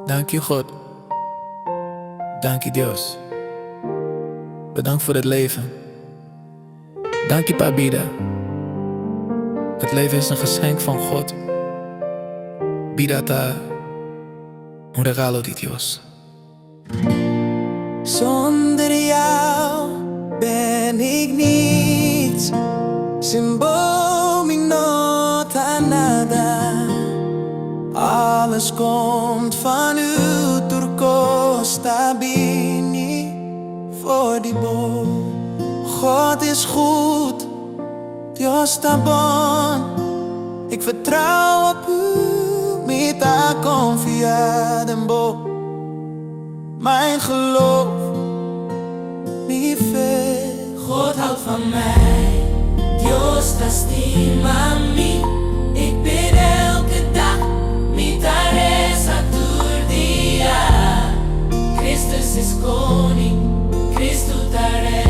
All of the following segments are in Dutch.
Dank je God. Dank je Dios. Bedankt voor het leven. Dank je Pabida. Het leven is een geschenk van God. Bidata un regalo di Dios. Zonder jou ben ik niets. Sin vos mi nota nada. Alles komt van u, Turcosta Bini voor die boom. God is goed, Dios está bon. Ik vertrouw op u, mita confiar en bo. Mijn geloof, mi fe. God houdt van mij, Dios te estima mí. Ik bid elke dag, mi reza tur dia. Christus is koning, Christus tare.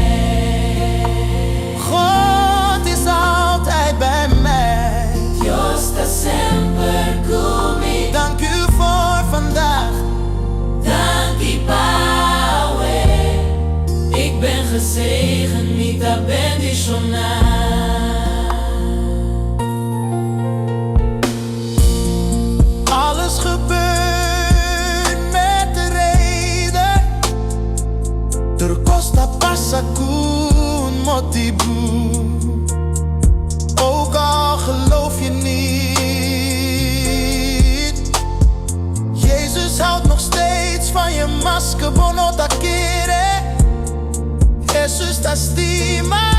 God is altijd bij mij. Dios está sempre conmigo. Dank u voor vandaag. Dank je, Pawe. Ik ben gezegend, niet dat bendicionar. Alles gebeurt met de reden. Turcosta passa con motivo. Ook al geloof je niet, Jezus houdt nog steeds van je masker. Bonota quiere, Jesus te estima.